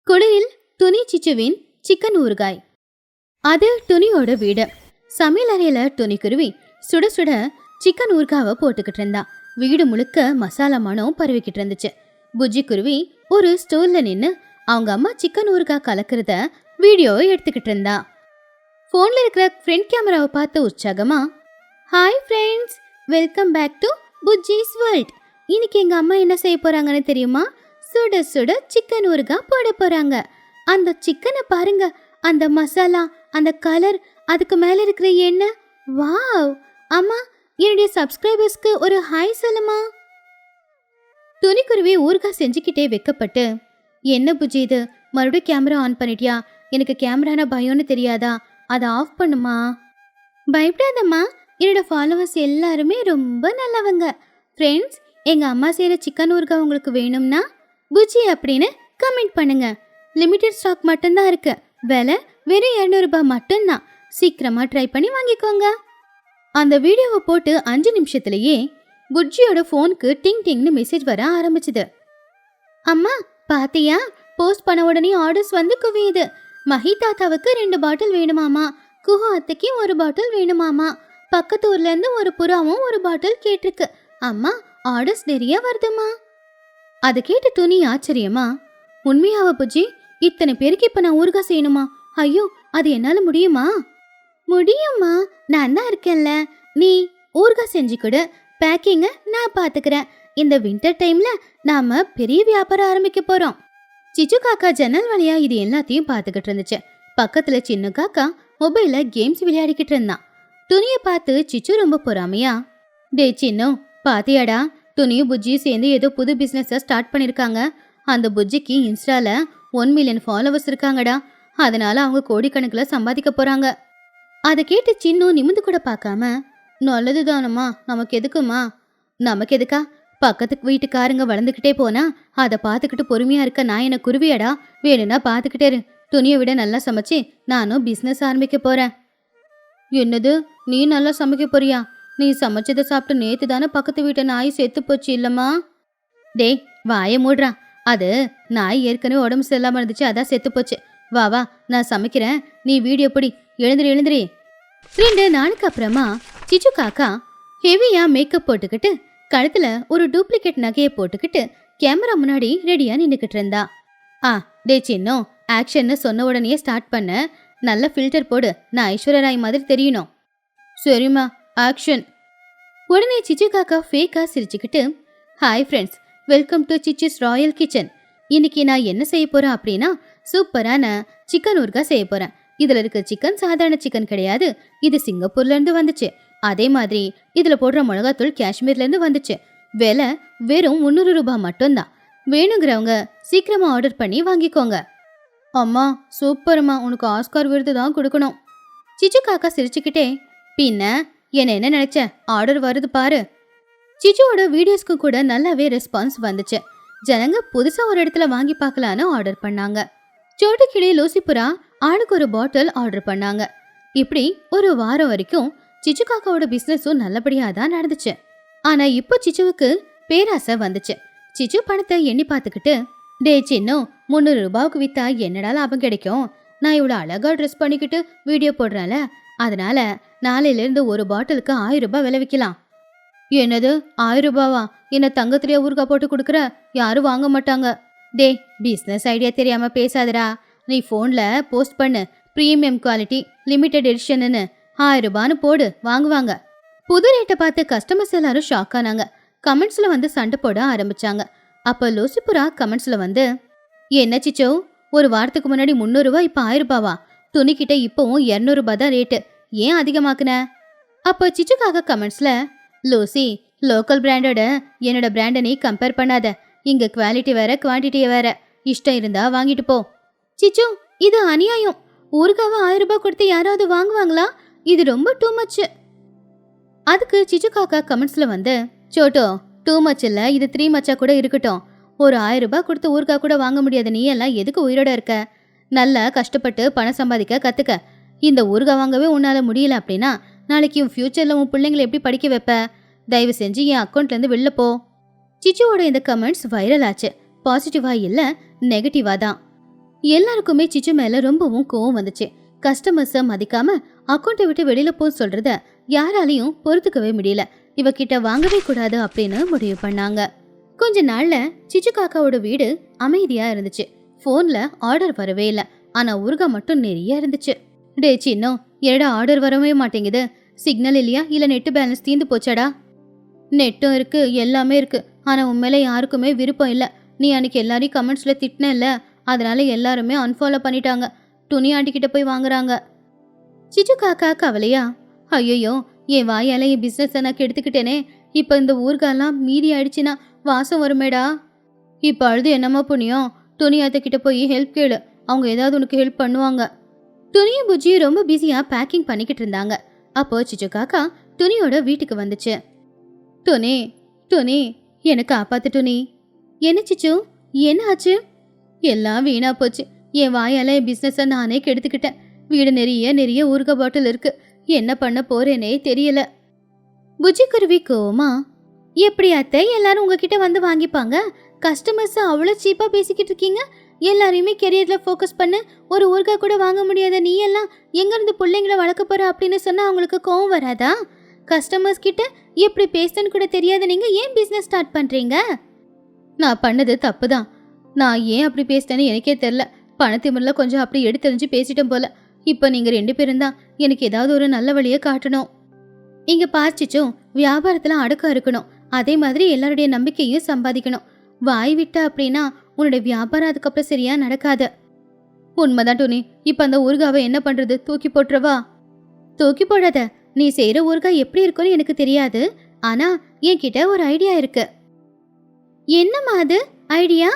குடியில் துணி சிச்சுவின் சிக்கன் ஊறுகாய். அது துணியோட வீடு. சமையல் அறையில துணிக்குருவி சுட சுட சிக்கன் ஊறுகாவை போட்டுக்கிட்டு இருந்தா. வீடு முழுக்க மசாலா மனம் பரவிக்கிட்டு இருந்துச்சு. புஜ்ஜி குருவி ஒரு ஸ்டோர்ல நின்று அவங்க அம்மா சிக்கன் ஊறுகாய் கலக்கிறத வீடியோ எடுத்துக்கிட்டு இருந்தா. போன்ல இருக்கிற ஃப்ரண்ட் கேமராவை பார்த்து உற்சாகமா, hi friends, welcome back to Bujji's world. இன்னைக்கு எங்க அம்மா என்ன செய்ய போறாங்கன்னு தெரியுமா? சுட சுட சிக்கன் ஊறுகாய் போட போறாங்க. அந்த சிக்கனை பாருங்க, அந்த மசாலா, அந்த கலர், அதுக்கு மேல இருக்கிற எண்ணெய். வாவ்! அம்மா, என்னுடைய சப்ஸ்கிரைபர்ஸ்க்கு ஒரு ஹாய் சொல்லுமா. துணிக்குருவி ஊறுகாய் செஞ்சுக்கிட்டே வெக்கப்பட்டு, என்ன புஜ்ஜி இது, மறுபடியும் கேமரா ஆன் பண்ணிட்டியா? எனக்கு கேமரானா பயம்னு தெரியாதா? அதை ஆஃப் பண்ணுமா. பயப்படாதம்மா, என்னோட ஃபாலோவர்ஸ் எல்லாருமே ரொம்ப நல்லவங்க. ஃப்ரெண்ட்ஸ், எங்க அம்மா செய்யற சிக்கன் ஊறுகாய் உங்களுக்கு வேணும்னா புஜ்ஜி அப்படின்னு கமெண்ட் பண்ணுங்க. லிமிடெட் ஸ்டாக் மட்டும்தான் இருக்கு. விலை வெறும் 200 ரூபாய் மட்டும்தான். சீக்கிரமா ட்ரை பண்ணி வாங்கிக்கோங்க. அந்த வீடியோவை போட்டு 5 நிமிஷத்துலயே புஜ்ஜியோட ஃபோனுக்கு டிங் டிங்னு மெசேஜ் வர ஆரம்பிச்சுது. அம்மா பாத்தியா, போஸ்ட் பண்ண உடனே ஆர்டர்ஸ் வந்து குவியுது. மஹி தாத்தாவுக்கு 2 பாட்டில் வேணுமாமா, குஹு அத்தைக்கு 1 பாட்டில் வேணுமாமா, பக்கத்து ஊர்ல இருந்து ஒரு புறாவும் 1 பாட்டில் கேட்டிருக்கு. அம்மா, ஆர்டர்ஸ் நிறைய வருதுமா. அதை கேட்டு துணி ஆச்சரியமா, உண்மையாவா புஜ்ஜி? இத்தனை பேருக்கு இப்ப நான் ஊறுகாய் செய்யணுமா? ஐயோ, அது என்னால முடியுமா? முடியுமா, நான் தான் இருக்கேன்ல. நீ ஊறுகாய் செஞ்சு கொடு, பேக்கிங்க நான் பாத்துக்கிறேன். இந்த வின்டர் டைம்ல நாம பெரிய வியாபாரம் ஆரம்பிக்க போறோம். சிச்சு காக்கா ஜன்னல் வழியா இது எல்லாத்தையும் பாத்துக்கிட்டு இருந்துச்சு. பக்கத்துல சின்ன காக்கா மொபைல்ல கேம்ஸ் விளையாடிக்கிட்டு இருந்தான். துணியை பார்த்து சிச்சு ரொம்ப பொறாமையா, டே சின்னு, பாத்தியாடா, துணியும் புஜ்ஜியும் சேர்ந்து ஏதோ புது பிசினஸ் ஸ்டார்ட் பண்ணிருக்காங்க. அந்த புஜ்ஜிக்கு இன்ஸ்டால 1 மில்லியன் ஃபாலோவர்ஸ் இருக்காங்கடா. அதனால அவங்க கோடிக்கணக்கில் சம்பாதிக்க போறாங்க. அதை கேட்டு சின்னு நிமிந்து கூட பார்க்காம, நல்லது தானம்மா, நமக்கு எதுக்குமா? நமக்கு எதுக்கா? பக்கத்துக்கு வீட்டுக்காரங்க வளர்ந்துக்கிட்டே போனா அதை பார்த்துக்கிட்டு பொறுமையா இருக்க நான் என்ன குருவியாடா? வேணும்னா பார்த்துக்கிட்டே இரு. துணியை விட நல்லா சமைச்சு நானும் பிஸ்னஸ் ஆரம்பிக்க போறேன். என்னது, நீ நல்லா சமைக்க போறியா? நீ சமைச்சதை சாப்பிட்டு நேத்து தானே பக்கத்து வீட்டை நாய் செத்து போச்சு இல்லம்மா? டேய், வாய மூடுறா. அது நாய் ஏற்கனவே உடம்பு சரியில்லாம இருந்துச்சு, அதான் செத்து போச்சு. வா வா, நான் சமைக்கிறேன், நீ வீடியோ பிடி. எழுந்திரி. 2 நாளுக்கு அப்புறமா சிச்சு காக்கா ஹெவியா மேக்கப் போட்டுக்கிட்டு கழுத்துல ஒரு டூப்ளிகேட் நகையை போட்டுக்கிட்டு கேமரா முன்னாடி ரெடியா நின்றுக்கிட்டு இருந்தா. டே சின்னோ, ஆக்ஷன்னு சொன்ன உடனே ஸ்டார்ட் பண்ண. நல்ல ஃபில்டர் போடு, நான் ஐஸ்வர்யா ராய் மாதிரி தெரியணும். சரிம்மா, ஆக்ஷன். உடனே சிச்சு காக்கா ஃபேக்கா சிரிச்சுக்கிட்டு, hi friends, welcome to Chichi's royal kitchen. இன்னைக்கு நான் என்ன செய்ய போறேன் அப்படின்னா, சூப்பரான சிக்கன் ஊறுகாய் செய்ய போறேன். இதுல இருக்க சிக்கன் சாதாரண சிக்கன் கிடையாது, இது சிங்கப்பூர்ல இருந்து வந்துச்சு. அதே மாதிரி இதுல போடுற மிளகாத்தூள் காஷ்மீர்ல இருந்து வந்துச்சு. விலை வெறும் 300 ரூபாய் மட்டும்தான். வேணுங்கிறவங்க சீக்கிரமா ஆர்டர் பண்ணி வாங்கிக்கோங்க. அம்மா சூப்பர்மா, உனக்கு ஆஸ்கார் விருது தான் கொடுக்கணும். சிச்சு காக்கா சிரிச்சுக்கிட்டே, பின்ன என்ன நினைச்ச, ஆர்டர் வருது பாரு. சிச்சுவோட வீடியோஸ்க்கு கூட நல்லாவே ரெஸ்பான்ஸ் வந்துச்சு. ஜனங்க புதுசா ஒரு இடத்துல வாங்கி பார்க்கலான்னு ஆர்டர் பண்ணாங்க. சோட்டு கிளி, லூசிபுரா ஆளுக்கு ஒரு பாட்டில் ஆர்டர் பண்ணாங்க. இப்படி ஒரு வாரம் வரைக்கும் சிச்சு காக்காவோட பிசினஸும் நல்லபடியா தான் நடந்துச்சு. ஆனா இப்போ சிச்சுவுக்கு பேராசை வந்துச்சு. சிச்சு பணத்தை எண்ணி பார்த்துக்கிட்டு, டே சின்னு, 300 ரூபாய்க்கு வித்தா என்னடா லாபம் கிடைக்கும்? நான் இவ்வளோ அழகா ட்ரெஸ் பண்ணிக்கிட்டு வீடியோ போடுறேன்ல, அதனால நாளையிலிருந்து ஒரு பாட்டிலுக்கு 1000 ரூபாய் விலை விற்கலாம். என்னது 1000 ரூபாவா? என்ன தங்கத்திலேயே ஊறுகாய் போட்டு கொடுக்குற? யாரும் வாங்க மாட்டாங்க. டே, பிஸ்னஸ் ஐடியா தெரியாம பேசாதடா. நீ ஃபோன்ல போஸ்ட் பண்ணு, ப்ரீமியம் குவாலிட்டி லிமிடெட் எடிஷன்னு 1000 ரூபான்னு போடு, வாங்குவாங்க. புது ரேட்டை பார்த்து கஸ்டமர்ஸ் எல்லாரும் ஷாக் ஆனாங்க. கமெண்ட்ஸ்ல வந்து சண்டை போட ஆரம்பிச்சாங்க. அப்ப லூசிபுரா கமெண்ட்ஸ்ல வந்து, என்ன சிச்சோ, ஒரு வாரத்துக்கு முன்னாடி 300 ரூபாய், இப்ப 1000 ரூபாவா? துணிக்கிட்ட இப்பவும் 200 ரூபாய் தான் ரேட்டு, ஏன் அதிகமாக்குன? அப்போ சிச்சுக்காக கமெண்ட்ஸ்ல, லூசி, லோக்கல் பிராண்டோட என்னோட பிராண்டை நீ கம்பேர் பண்ணாத. இங்க குவாலிட்டி வேற குவான்டிட்டி வேற. இஷ்டம் இருந்தா வாங்கிட்டு போ. சிச்சு, இது அநியாயம். ஊருக்காக 1000 ரூபாய் கொடுத்து யாராவது வாங்குவாங்களா? இது ரொம்ப டூ மச். அதுக்கு சிச்சு காக்கா கமெண்ட்ஸ்ல வந்து, சோட்டோ, டூ மச் இல்ல, இது 3 மச்சா கூட இருக்கட்டும். ஒரு 1000 ரூபாய் கொடுத்து ஊருக்கா கூட வாங்க முடியாத நீ எல்லாம் எதுக்கு உயிரோட இருக்க? நல்லா கஷ்டப்பட்டு பணம் சம்பாதிக்க கத்துக்க. இந்த ஊறுகாய் வாங்கவே உன்னால முடியல அப்படின்னா நாளைக்கு உன் ஃபியூச்சர்ல உன் பிள்ளைங்களை எப்படி படிக்க வைப்ப? தயவு செஞ்சு என் அக்கௌண்ட்ல இருந்து வெளில போ. சிச்சுவோட இந்த கமெண்ட்ஸ் வைரல் ஆச்சு. பாசிட்டிவா இல்ல, நெகட்டிவா தான். எல்லாருக்குமே சிச்சு மேல ரொம்பவும் கோவம் வந்துச்சு. கஸ்டமர்ஸ மதிக்காம அக்கௌண்ட்டை விட்டு வெளியில போ சொல்றத யாராலையும் பொறுத்துக்கவே முடியல. இவகிட்ட வாங்கவே கூடாது அப்படின்னு முடிவு பண்ணாங்க. கொஞ்ச நாள்ல சிச்சு காக்காவோட வீடு அமைதியா இருந்துச்சு. போன்ல ஆர்டர் வரவே இல்ல. ஆனா ஊறுகாய் மட்டும் நிறைய இருந்துச்சு. டே சின்னம், என்னடா ஆர்டர் வரவே மாட்டேங்குது? சிக்னல் இல்லையா இல்ல நெட் பேலன்ஸ் தீந்து போச்சாடா? நெட்டும் இருக்கு, எல்லாமே இருக்கு. ஆனா உண்மையில யாருக்குமே விருப்பம் இல்ல. நீ அன்னைக்கு எல்லாரையும் கமெண்ட்ஸ்ல திட்டினல்ல, அதனால எல்லாருமே அன்ஃபாலோ பண்ணிட்டாங்க. துணி ஆண்டிக்கிட்ட போய் வாங்குறாங்க. சிச்சு காக்கா கவலையா, ஐயோ என் வாயால என் பிசினஸ் நான் கெடுத்துக்கிட்டேனே. இப்ப இந்த ஊர்காலாம் மீதி ஆயிடுச்சுன்னா வாசம் வருமேடா. இப்ப அழுது என்னமா புண்ணியம்? துணி ஆத்தக்கிட்ட போய் ஹெல்ப் கேளு, அவங்க ஏதாவது உனக்கு ஹெல்ப் பண்ணுவாங்க. துணியும் புஜ்ஜி ரொம்ப பிஸியா பேக்கிங் பண்ணிக்கிட்டு இருந்தாங்க. அப்போ சிச்சு காக்கா துணியோட வீட்டுக்கு வந்துச்சு. துணி துணி எனக்கு காப்பாத்து துணி. என்ன சிச்சு, என்ன ஆச்சு? எல்லாம் வீணா போச்சு. என் வாயால என் பிசினஸ நானே கெடுத்துக்கிட்டேன். வீடு நிறைய ஊறுகாய் பாட்டில் இருக்கு. என்ன பண்ண போறேனே தெரியல. புஜ்ஜி குருவி கோமா, எப்படி அத்தை எல்லாரும் உங்ககிட்ட வந்து வாங்கிப்பாங்க? கஸ்டமர்ஸ் அவ்வளோ சீப்பா பேசிக்கிட்டு இருக்கீங்க. எல்லாரையுமே கெரியர்ல ஃபோக்கஸ் பண்ணு. ஒரு ஊறுகாய் கூட வாங்க முடியாத நீ எல்லாம் எங்க இருந்து பிள்ளைங்களை வளர்க்க போற அப்படின்னு சொன்னா அவங்களுக்கு கோவம் வராதா? கஸ்டமர்ஸ் கிட்ட எப்படி பேசுன்னு கூட தெரியாத நீங்க ஏன் பிசினஸ் ஸ்டார்ட் பண்றீங்க? நான் பண்ணது தப்பு தான். நான் ஏன் அப்படி பேசிட்டேன்னு எனக்கே தெரியல. பணத்திமிரில் கொஞ்சம் அப்படி எடுத்தெறிஞ்சு பேசிட்டேன் போல. இப்போ நீங்க 2 பேரும் தான் எனக்கு ஏதாவது ஒரு நல்ல வழியை காட்டணும். இங்க பார்ச்சிச்சும் வியாபாரத்துல அடக்கம் இருக்கணும். அதே மாதிரி எல்லாருடைய நம்பிக்கையும் சம்பாதிக்கணும். வாய் விட்ட அப்படின்னா உன்னோட வியாபாரம் அதுக்கப்புறம் சரியா நடக்காது. உண்மைதான் டோனி. இப்ப அந்த ஊறுகாவை என்ன பண்றது? தூக்கி போட்டுறவா? தூக்கி போடாத. நீ செய்யற ஊறுகாய் எப்படி இருக்குன்னு எனக்கு தெரியாது. ஆனா என்கிட்ட ஒரு ஐடியா இருக்கு. என்னம்மா அது ஐடியா?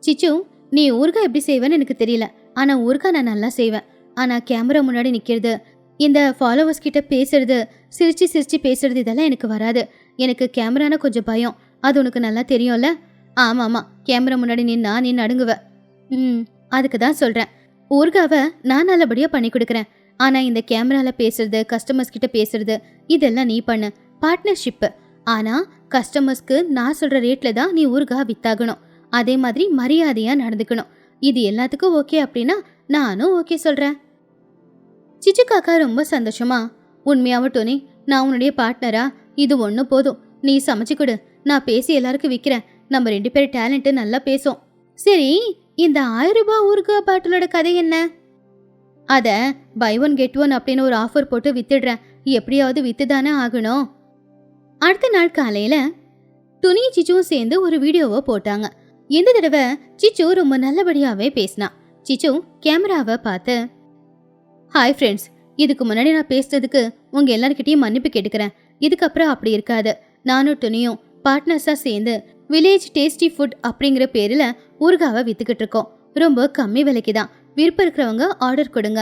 சிச்சு, நீ ஊறுகாய் எப்படி செய்வேன்னு எனக்கு தெரியல. ஆனா ஊறுகாய் நான் நல்லா செய்வேன். ஆனா கேமரா முன்னாடி நிக்கிறது, இந்த ஃபாலோவர்ஸ் கிட்ட பேசுறது, சிரிச்சு பேசுறது இதெல்லாம் எனக்கு வராது. எனக்கு கேமரானா கொஞ்சம் பயம். அது உனக்கு நல்லா தெரியும்ல? ஆமாம், கேமரா முன்னாடி நின்னா நீ நடுங்குவ. அதுக்கு தான் சொல்கிறேன். ஊர்காவை நான் நல்லபடியாக பண்ணி கொடுக்குறேன். ஆனால் இந்த கேமராவில் பேசுறது, கஸ்டமர்ஸ் கிட்ட பேசுறது இதெல்லாம் நீ பண்ணு. பார்ட்னர்ஷிப்பு. ஆனால் கஸ்டமர்ஸ்க்கு நான் சொல்கிற ரேட்டில் தான் நீ ஊர்கா வித்தாகணும். அதே மாதிரி மரியாதையாக நடந்துக்கணும். இது எல்லாத்துக்கும் ஓகே அப்படின்னா நானும் ஓகே சொல்கிறேன். சிச்சு காக்கா ரொம்ப சந்தோஷமா, உண்மையாவும் டோனி, நான் உன்னுடைய பார்ட்னரா? இது ஒன்று போதும். நீ சமைச்சு கொடு, நான் பேசி எல்லாருக்கும் விற்கிறேன். நம்ம 2 பேர் டேலண்ட்டு நல்லா பேசும். சரி, இந்த 1000 ரூபாய் ஊறுகாய் பாட்டிலோட கதை என்ன? அதை பை ஒன் கெட் ஒன் அப்படின்னு ஒரு ஆஃபர் போட்டு வித்துடுறேன். எப்படியாவது வித்து தானே ஆகணும். அடுத்த நாள் காலையில துணி சிச்சுவும் சேர்ந்து ஒரு வீடியோவை போட்டாங்க. இந்த தடவை சிச்சு ரொம்ப நல்லபடியாவே பேசினா. சிச்சு கேமராவை பார்த்து, ஹாய் ஃப்ரெண்ட்ஸ், இதுக்கு முன்னாடி நான் பேசுறதுக்கு உங்க எல்லார்கிட்டையும் மன்னிப்பு கேட்டுக்கிறேன். இதுக்கப்புறம் அப்படி இருக்காது. நானும் துணியும் பார்ட்னர்ஸா சேர்ந்து வில்லேஜ் டேஸ்டி ஃபுட் அப்படிங்கிற பேரில் ஊறுகாவை வித்துக்கிட்டு இருக்கோம். ரொம்ப கம்மி விலைக்கு தான். விருப்பம் இருக்கிறவங்க ஆர்டர் கொடுங்க.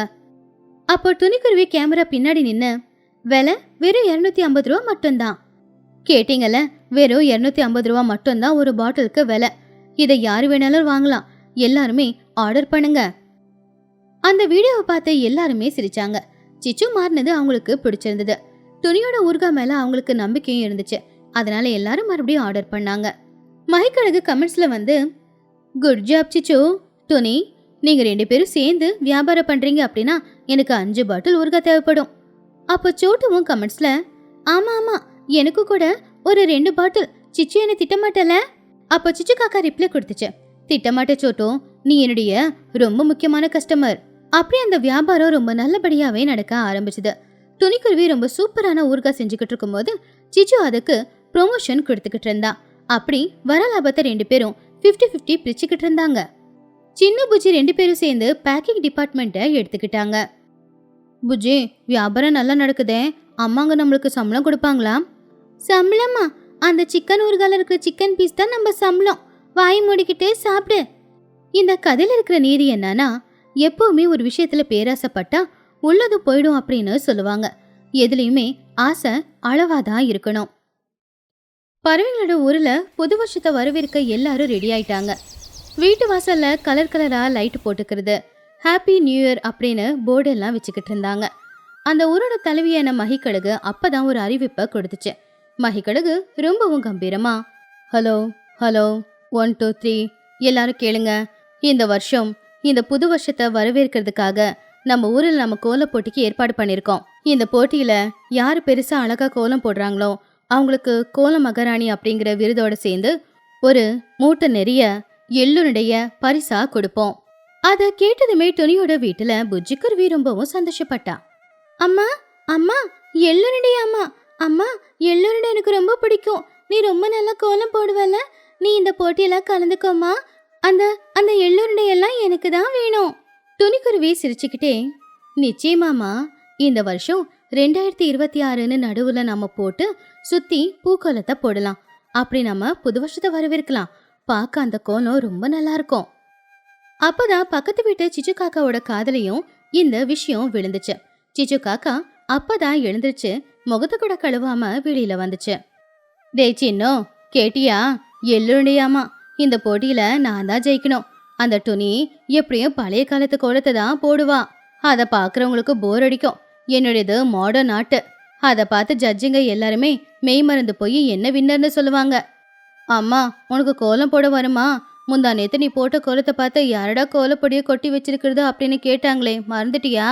அப்போ துணிக்குருவி கேமரா பின்னாடி நின்று, விலை வெறும் 250 ரூபா மட்டும்தான். கேட்டீங்கல்ல, வெறும் 250 ரூபா மட்டும்தான் ஒரு பாட்டிலுக்கு விலை. இதை யார் வேணாலும் வாங்கலாம். எல்லாருமே ஆர்டர் பண்ணுங்க. அந்த வீடியோவை பார்த்து எல்லாருமே சிரிச்சாங்க. சிச்சு மாறினது அவங்களுக்கு பிடிச்சிருந்தது. துணியோட ஊறுகாய் மேல அவங்களுக்கு நம்பிக்கையும் இருந்துச்சு. அதனால எல்லாரும் மறுபடியும் ஆர்டர் பண்ணாங்க. மகிக்கழகு கமெண்ட்ஸ்ல வந்து, குட் ஜாப் சிச்சு. துணி, நீங்க 2 பேரும் சேர்ந்து வியாபாரம் பண்றீங்க அப்படின்னா எனக்கு 5 பாட்டில் ஊறுகாய் தேவைப்படும். அப்போ சோட்டுவும் கமெண்ட்ஸ்ல, ஆமா எனக்கு கூட ஒரு 2 பாட்டில். சிச்சு என்ன திட்டமாட்டல? அப்போ சிச்சு காக்கா ரிப்ளை கொடுத்துச்சு, திட்டமாட்ட சோட்டும், நீ என்னுடைய ரொம்ப முக்கியமான கஸ்டமர். அப்படி அந்த வியாபாரம் ரொம்ப நல்லபடியாவே நடக்க ஆரம்பிச்சுது. துணிக்குருவி ரொம்ப சூப்பரான ஊறுகாய் செஞ்சுக்கிட்டு இருக்கும் போது சிச்சு அதுக்கு ப்ரொமோஷன் கொடுத்துக்கிட்டு இருந்தா. அப்படி வர லாபத்தை 2 பேரும் 50-50 பிரிச்சுக்கிட்டு இருந்தாங்க. சின்ன புஜ்ஜி 2 பேரும் சேர்ந்து பேக்கிங் டிபார்ட்மெண்ட்டை எடுத்துக்கிட்டாங்க. புஜ்ஜி, வியாபாரம் நல்லா நடக்குதே, அம்மாங்க நம்மளுக்கு சம்பளம் கொடுப்பாங்களா? சம்பளமா? அந்த சிக்கன் ஊறுகால இருக்கிற சிக்கன் பீஸ் தான் நம்ம சம்பளம். வாய் மூடிக்கிட்டே சாப்பிடு. இந்த கதையில இருக்கிற நீதி என்னன்னா, எப்பவுமே ஒரு விஷயத்துல பேராசைப்பட்டா உள்ளது போயிடும் அப்படின்னு சொல்லுவாங்க. எதுலையுமே ஆசை அளவாதான் இருக்கணும். பறவைங்களோட ஊர்ல புது வருஷத்தை வரவேற்க எல்லாரும் ரெடி ஆயிட்டாங்க. வீட்டு வாசல்ல கலர் கலரா லைட் போட்டுக்கிறது, ஹாப்பி நியூ இயர் அப்படின்னு போர்டெல்லாம் வச்சுக்கிட்டு இருந்தாங்க. அந்த ஊரோட தலைவியான மகிக்கழகு அப்பதான் ஒரு அறிவிப்பை கொடுத்துச்சு. மகிக்கழுகு ரொம்பவும் கம்பீரமா, ஹலோ ஹலோ 1 2 3 எல்லாரும் கேளுங்க. இந்த வருஷம் இந்த புது வருஷத்தை வரவேற்கிறதுக்காக நம்ம ஊரில் நம்ம கோல போட்டிக்கு ஏற்பாடு பண்ணியிருக்கோம். இந்த போட்டியில யாரு பெருசா அழகா கோலம் போடுறாங்களோ அவங்களுக்கு கோல மகாராணி அப்படிங்கிற விருதோட சேர்ந்து ஒரு மூட்டை நிறைய எள்ளுடைய பரிசா கொடுப்போம். அத கேட்டதுமே துணியோட வீட்டுல புஜ்ஜிக்குருவி ரொம்பவும் சந்தோஷப்பட்டா. அம்மா அம்மா எள்ளுருண்டை அம்மா அம்மா எள்ளுருண்டை எனக்கு ரொம்ப பிடிக்கும். நீ ரொம்ப நல்லா கோலம் போடுவல, நீ இந்த போட்டியெல்லாம் கலந்துக்கோமா. அந்த அந்த எள்ளுருண்டையெல்லாம் எனக்கு தான் வேணும். துணிக்குருவி சிரிச்சுக்கிட்டே, நிச்சயமாமா, இந்த வருஷம் 2026ன்னு நடுவுல நம்ம போட்டு சுத்தி பூக்கோலத்தை போடலாம். அப்படி நம்ம புது வருஷத்தை வரவேற்கலாம். பார்க்க அந்த கோலம் ரொம்ப நல்லா இருக்கும். அப்பதான் பக்கத்து வீட்டு சிச்சு காக்காவோட காதலையும் இந்த விஷயம் விழுந்துச்சு. சிச்சு காக்கா அப்பதான் எழுந்துச்சு, முகத்தை கூட கழுவாம வெளியில வந்துச்சு. டே சின்னோ, கேட்டியா? எள்ளுடையாமா, இந்த போட்டியில நான் தான் ஜெயிக்கணும். அந்த துணி எப்படியும் பழைய காலத்து கோலத்தை தான் போடுவா. அதை பாக்குறவங்களுக்கு போர் அடிக்கும். என்னுடையது மாடர்ன் ஆர்ட். அதை பார்த்து ஜட்ஜுங்க எல்லாருமே மெய் மறந்து போய் என்ன வின்னர்னு சொல்லுவாங்க. அம்மா, உனக்கு கோலம் போட வருமா? முந்தா நேத்து நீ போட்ட கோலத்தை பார்த்து யாரடா கோலப்பொடியை கொட்டி வச்சிருக்கிறது அப்படின்னு கேட்டாங்களே, மறந்துட்டியா?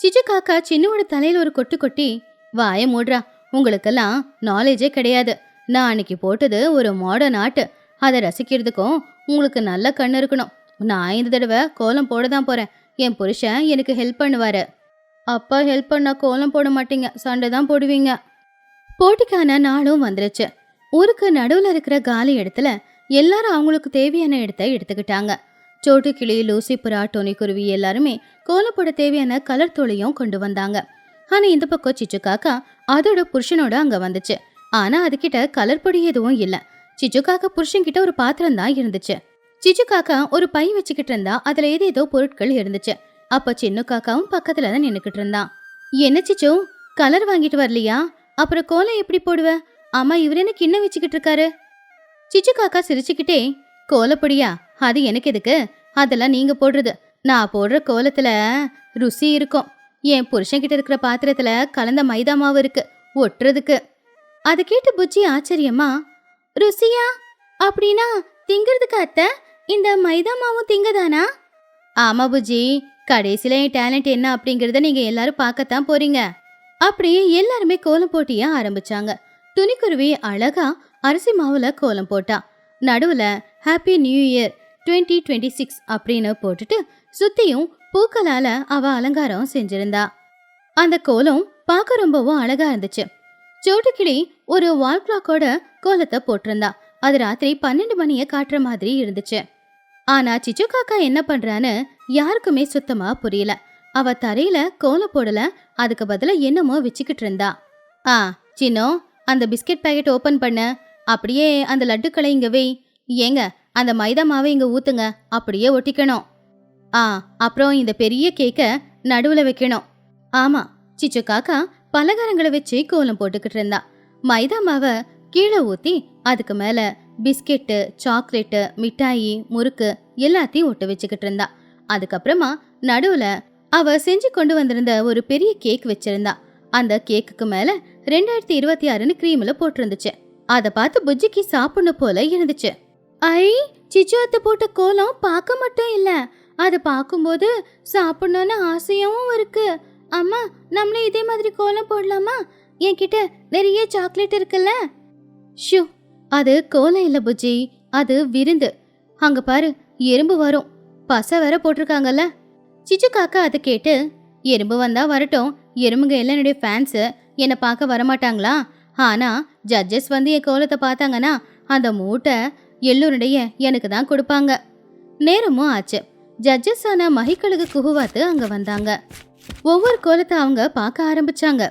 சிச்சு காக்கா சின்னோட தலையில ஒரு கொட்டு கொட்டி, வாய மூடுறா, உங்களுக்கெல்லாம் நாலேஜே கிடையாது. நான் அன்னைக்கு போட்டது ஒரு மாடர்ன் ஆர்ட். அதை ரசிக்கிறதுக்கும் உங்களுக்கு நல்ல கண்ணு இருக்கணும். நான் இந்த தடவை கோலம் போட தான் போறேன். என் புருஷன் எனக்கு ஹெல்ப் பண்ணுவாரு. அப்பா ஹெல்ப் பண்ணா கோலம் போட மாட்டீங்க, சண்டை தான் போடுவீங்க. போட்டிக்கான நாளும் வந்துருச்சு. ஊருக்கு நடுவுல இருக்கிற காலி இடத்துல எல்லாரும் அவங்களுக்கு தேவையான இடத்த எடுத்துக்கிட்டாங்க. சோட்டு கிளி, லூசி புறா, டோனி குருவி எல்லாருமே கோலப்போட தேவையான கலர் தோலையும் கொண்டு வந்தாங்க. ஆனா இந்த பக்கம் சிச்சு காக்கா அதோட புருஷனோட அங்க வந்துச்சு. ஆனா அதுகிட்ட கலர் பொடி எதுவும் இல்ல. சிச்சு காக்கா புருஷன் கிட்ட ஒரு பாத்திரம் தான் இருந்துச்சு. சிச்சு காக்கா ஒரு பை வச்சுக்கிட்டு இருந்தா, அதுல ஏதேதோ பொருட்கள் இருந்துச்சு. அப்ப சின்ன காக்காவும் பக்கத்துல தான் நின்னுக்கிட்டு இருந்தான். என்ன சிச்சு, கலர் வாங்கிட்டு வரலையா? அப்புறம் கோலம் எப்படி போடுவ? அம்மா இவரு என்ன கிண்ணம் வச்சுக்கிட்டு இருக்காரு? சிச்சு காக்கா சிரிச்சுக்கிட்டே, கோலப்பொடியா? அது எனக்கு எதுக்கு? அதெல்லாம் நீங்க போடுறது. நான் போடுற கோலத்துல ருசி இருக்கும். என் புருஷன்கிட்ட இருக்கிற பாத்திரத்துல கலந்த மைதா மாவு இருக்கு, ஒட்டுறதுக்கு. அதை கேட்டு புஜ்ஜி ஆச்சரியமா, ருசியா? அப்படின்னா திங்கிறதுக்கு அத்தை? இந்த மைதா மாவும் திங்கதானா? ஆமா புஜ்ஜி, கடைசியில என் டேலண்ட் என்ன அப்படிங்கறத நீங்க எல்லாரும் பார்க்கத்தான் போறீங்க. அப்படியே எல்லாருமே கோலம் போட்டிய ஆரம்பிச்சாங்க. துணிக்குருவி அழகா அரிசி மாவுல கோலம் போட்டா. நடுவுல ஹாப்பி நியூ இயர் 2026 அப்படின்னு போட்டுட்டு சுத்தியும் பூக்களால அவ அலங்காரம் செஞ்சிருந்தா. அந்த கோலம் பார்க்க ரொம்பவும் அழகா இருந்துச்சு. சோட்டுக்கிளி ஒரு வால் கிளாக்கோட கோலத்தை போட்டிருந்தா. அது ராத்திரி 12 மணியை காட்டுற மாதிரி இருந்துச்சு. ஆனா சிச்சு காக்கா என்ன பண்றான்னு யாருக்குமே சுத்தமா புரியல. அவ தரையில கோலம் போடல, அதுக்கு பதிலா என்னமோ வச்சுக்கிட்டு இருந்தா. சின்னோ, அந்த பிஸ்கெட் பேக்கெட் ஓபன் பண்ண, அப்படியே அந்த லட்டுக்களை இங்க வை. ஏங்க, அந்த மைதா மாவை இங்க ஊத்துங்க, அப்படியே ஒட்டிக்கணும். அப்புறம் இந்த பெரிய கேக்க நடுவுல வைக்கணும். ஆமா, சிச்சு காக்கா பலகாரங்களை வச்சு கோலம் போட்டுக்கிட்டு இருந்தா. மைதா மாவை கீழே ஊத்தி அதுக்கு மேல பிஸ்கெட்டு, சாக்லேட்டு, மிட்டாயி, முறுக்கு எல்லாத்தையும் ஒட்ட வச்சுக்கிட்டு இருந்தா. அதுக்கப்புறமா நடுவுல அவ செஞ்சு கொண்டு வந்திருந்த ஒரு பெரிய கேக் வச்சிருந்தா. அந்த கேக்குக்கு மேல 2026ன்னு கிரீம்ல போட்டிருந்துச்சு. அதை பார்த்து புஜ்ஜிக்கு சாப்பிடணும் போல இருந்துச்சு. ஐ, சிச்சு அத்தை போட்ட கோலம் பார்க்க மட்டும் இல்ல, அதை பார்க்கும்போது சாப்பிடணும்னு ஆசையாவும் இருக்கு. அம்மா, நம்மளே இதே மாதிரி கோலம் போடலாமா? என்கிட்ட நிறைய சாக்லேட் இருக்குல்ல. ஷூ, அது கோலம் இல்ல புஜ்ஜி, அது விருந்து. அங்க பாரு, எறும்பு வரும். பசை வேற போட்டிருக்காங்கல்ல. சிச்சு காக்கா அதை கேட்டு, எறும்பு வந்தா வரட்டும், எறும்புங்க எல்லாம் என்னுடைய ஃபேன்ஸு, என்னை பார்க்க வரமாட்டாங்களா? ஆனா ஜட்ஜஸ் வந்து என் கோலத்தை பார்த்தாங்கன்னா அந்த மூட்டை எள்ளுருடைய எனக்கு தான் கொடுப்பாங்க. நேரமும் ஆச்சு. ஜட்ஜஸ் ஆன மகிக்கழுகு குகுவாத்து அங்க வந்தாங்க. ஒவ்வொரு கோலத்தை அவங்க பார்க்க ஆரம்பிச்சாங்க.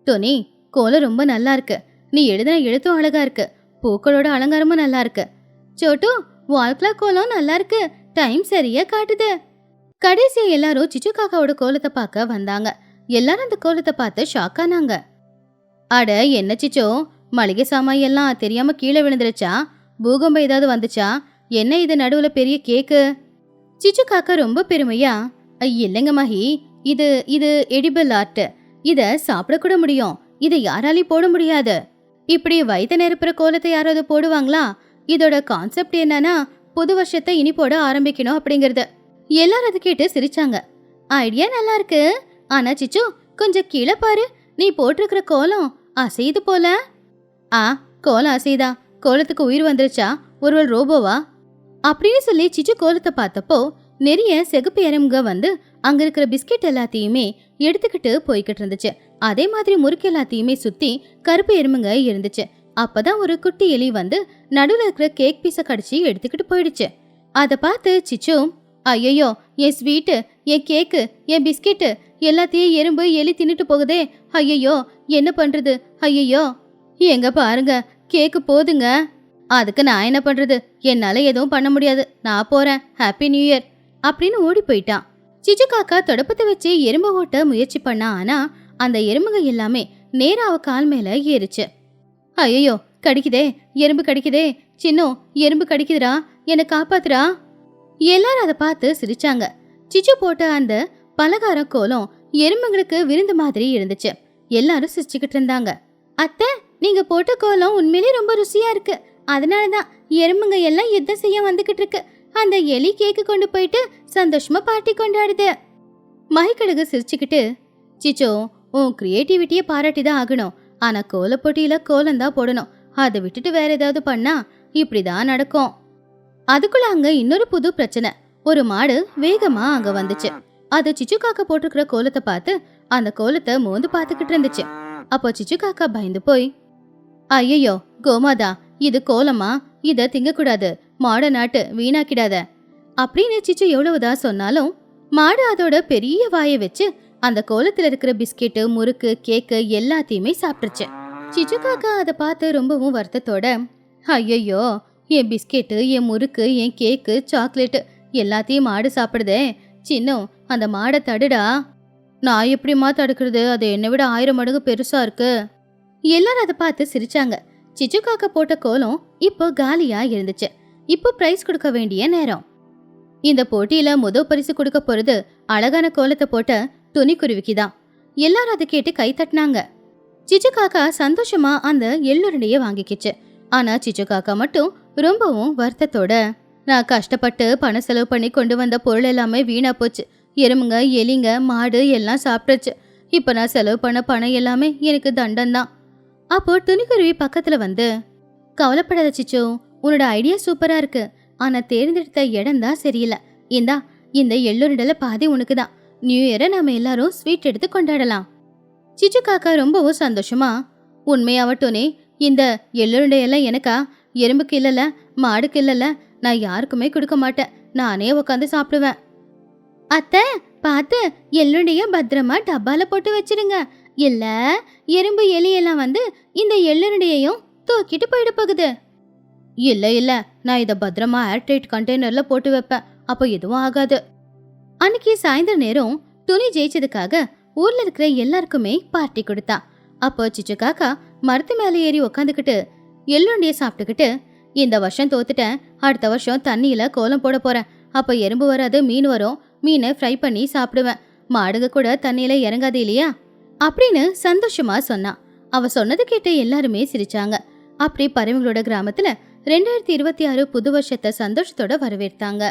டோனி, கோலம் ரொம்ப நல்லா இருக்கு. நீ எழுதின எழுத்தும் அழகா இருக்கு. பூக்களோட அலங்காரமும் நல்லா இருக்கு. சோட்டு, வால்க்லா கோலம் நல்லா இருக்கு. டைம் சரியா காட்டுது. கடைசியா எல்லாரும் சிச்சு காக்காவோட கோலத்தை பார்க்க வந்தாங்க. எல்லாரும் அந்த கோலத்தை பார்த்து ஷாக் ஆனாங்க. அட, என்ன சிச்சோ, மளிகை சாமான் எல்லாம் தெரியாம கீழே விழுந்துருச்சா? பூகம்பம் ஏதாவது வந்துச்சா? என்ன இது நடுவுல பெரிய கேக்கு? சிச்சு காக்கா ரொம்ப பெருமையா, இல்லைங்க மஹி, இது இது எடிபிள் ஆர்ட். இத சாப்பிடக்கூட முடியும். இதை யாராலையும் போட முடியாது. இப்படி வயித்த நிரப்புற கோலத்தை யாராவது போடுவாங்களா? இதோட கான்செப்ட் என்னன்னா, புது வருஷத்தை இனி போட ஆரம்பிக்கணும் அப்படிங்கறது. எல்லாரும் அதை கேட்டு சிரிச்சாங்க. ஐடியா நல்லா இருக்கு. ஆனா சிச்சு, கொஞ்சம் கீழே பாரு. நீ போட்டிருக்கிற கோலம் அசையுது போல. ஆ, கோலம் அசைதா? கோலத்துக்கு உயிர் வந்துருச்சா? ஒருவள் ரோபோவா? அப்படின்னு சொல்லி சிச்சு கோலத்தை பார்த்தப்போ நிறைய சிகப்பு எறும்புங்க வந்து அங்க இருக்கிற பிஸ்கெட் எல்லாத்தையுமே எடுத்துக்கிட்டு போய்கிட்டு இருந்துச்சு. அதே மாதிரி முறுக்கு எல்லாத்தையுமே சுத்தி கருப்பு எறும்புங்க இருந்துச்சு. அப்பதான் ஒரு குட்டி எலி வந்து நடுவில் இருக்கிற கேக் பீஸை கடிச்சு எடுத்துக்கிட்டு போயிடுச்சு. அதை பார்த்து சிச்சு, ஐயோ, என் ஸ்வீட்டு, என் கேக்கு, என் பிஸ்கெட்டு எல்லாத்தையும் எறும்பு எலி தின்னுட்டு போகுதே. ஐயோ, என்ன பண்றது? ஐயோ, எங்க பாருங்க, கேக்கு போதுங்க. அதுக்கு நான் என்ன பண்றது? என்னால எதுவும் பண்ண முடியாது. நான் போறேன். ஹாப்பி நியூ இயர் அப்படின்னு ஓடி போயிட்டான். சிச்சு காக்கா தொடப்பத்தை வச்சு எறும்பு ஓட்ட முயற்சி பண்ணா. ஆனா அந்த எறும்புங்க எல்லாமே நேரா அவ கால் மேல ஏறிச்சு. ஐயோ, கடிக்குதே, எறும்பு கடிக்குதே. சின்னும், எறும்பு கடிக்குதுரா, என்னை காப்பாத்துறா. எல்லாரும் அதை பார்த்து சிரிச்சாங்க. சிச்சு போட்ட அந்த பலகார கோலம் எறும்புங்களுக்கு விருந்து மாதிரி இருந்துச்சு. எல்லாரும் சிரிச்சுக்கிட்டு இருந்தாங்க. அத்தை, நீங்க போட்ட கோலம் உண்மையிலே ரொம்ப ருசியா இருக்கு. அதனாலதான் எறும்புங்க எல்லாம் யுத்தம் செய்ய வந்துகிட்டு இருக்கு. அந்த எலி கேக்கு கொண்டு போயிட்டு சந்தோஷமா பார்ட்டி கொண்டாடுது. மகிக்கழகு சிரிச்சுக்கிட்டு, சிச்சோ, உன் கிரியேட்டிவிட்டியை பாராட்டி தான் ஆகணும். ஆனா கோல போட்டியில கோலம் தான் போடணும். அதை விட்டுட்டு வேற ஏதாவது பண்ணா இப்படிதான் நடக்கும். அதுக்குள்ள அங்க இன்னொரு புது பிரச்சனை. ஒரு மாடு வேகமா அங்க வந்துச்சு. அது சிச்சு காக்கா போட்டிருக்கிற கோலத்தை பார்த்து அந்த கோலத்தை மோந்து பார்த்துக்கிட்டு இருந்துச்சு. அப்போ சிச்சு காக்கா பயந்து போய், ஐயோ கோமாதா, இது கோலமா? இத திங்கக்கூடாது. மாட நாட்டு வீணாக்கிடாத அப்படின்னு சிச்சு எவ்வளவுதான் சொன்னாலும் மாடு அதோட பெரிய வாயை வச்சு அந்த கோலத்துல இருக்கிற பிஸ்கெட்டு, முறுக்கு, கேக்கு எல்லாத்தையுமே சாப்பிட்டுருச்சு. சிச்சு காக்கா அதை பார்த்து ரொம்பவும் வருத்தத்தோட, ஐயோ, என் பிஸ்கெட்டு, என் முறுக்கு, என் கேக்கு, சாக்லேட்டு எல்லாத்தையும் மாடு சாப்பிடுதே. சின்னம், அந்த மாடை தடுடா. நான் எப்படிமா தடுக்கிறது? அது என்னை விட 1000 மடங்கு பெருசா இருக்கு. எல்லாரும் அதை பார்த்து சிரிச்சாங்க. சிச்சு காக்கா போட்ட கோலம் இப்போ காலியா இருந்துச்சு. இப்போ பிரைஸ் கொடுக்க வேண்டிய நேரம். இந்த போட்டியில முதல் பரிசு கொடுக்க போறது அழகான கோலத்தை போட்ட துணிக்குருவிக்கு தான். எல்லாரும் அதை கேட்டு கை தட்டினாங்க. சிச்சு காக்கா சந்தோஷமா அந்த எள்ளுருண்டைய வாங்கிக்கிச்சு. ஆனா சிச்சு காக்கா மட்டும் ரொம்பவும் வருத்தத்தோட, நான் கஷ்டப்பட்டு பணம் செலவு பண்ணி கொண்டு வந்த பொருள் எல்லாமே வீணா போச்சு. எறும்புங்க, எலிங்க, மாடு எல்லாம் சாப்பிட்டுச்சு. இப்ப நான் செலவு பண்ண பணம் எல்லாமே எனக்கு தண்டம்தான். அப்போ துணிக்குருவி பக்கத்துல வந்து, கவலைப்படாத சிச்சு, உன்னோட ஐடியா சூப்பரா இருக்கு. ஆனா தேர்ந்தெடுத்த இடம் தான் சரியில்லை. இந்த எள்ளுருண்டல பாதி உனக்கு தான். நியூ இயரை நாம எல்லாரும் ஸ்வீட் எடுத்து கொண்டாடலாம். சிச்சு காக்கா ரொம்பவும் சந்தோஷமா, உண்மையாவட்டோனே, இந்த எள்ளுருண்டையெல்லாம் எனக்கா? எறும்புக்கு இல்லல, மாடுக்கு இல்லல, நான் யாருக்குமே கொடுக்க மாட்டேன். நானே உட்காந்து சாப்பிடுவேன். அத்தை, பார்த்து எள்ளுடைய பத்திரமா டப்பால போட்டு வச்சிருங்க. இல்ல எறும்பு எலியெல்லாம் வந்து இந்த எள்ளுருண்டையையும் தூக்கிட்டு போயிட போகுது. இல்ல, நான் இதை பத்திரமா ஏர்டைட் கண்டெய்னர்ல போட்டு வைப்பேன். அப்போ எதுவும் ஆகாது. அன்னைக்கு சாயந்தர நேரம் துணி ஜெயிச்சதுக்காக ஊர்ல இருக்கிற எல்லாருக்குமே பார்ட்டி கொடுத்தா. அப்போ சிச்சு காக்கா மரத்து மேலே ஏறி உக்காந்துக்கிட்டு எள்ளுருண்டைய சாப்பிட்டுக்கிட்டு, இந்த வருஷம் தோத்துட்டேன். அடுத்த வருஷம் தண்ணியில கோலம் போட போறேன். அப்போ எறும்பு வராது, மீன் வரும். மீனை ஃப்ரை பண்ணி சாப்பிடுவேன். மாடுங்க கூட தண்ணியில இறங்காது இல்லையா அப்படின்னு சந்தோஷமா சொன்னான். அவ சொன்னது கேட்டு எல்லாருமே சிரிச்சாங்க. அப்படி பறவைங்களோட கிராமத்துல 2026 புது வருஷத்தை சந்தோஷத்தோட வரவேற்றாங்க.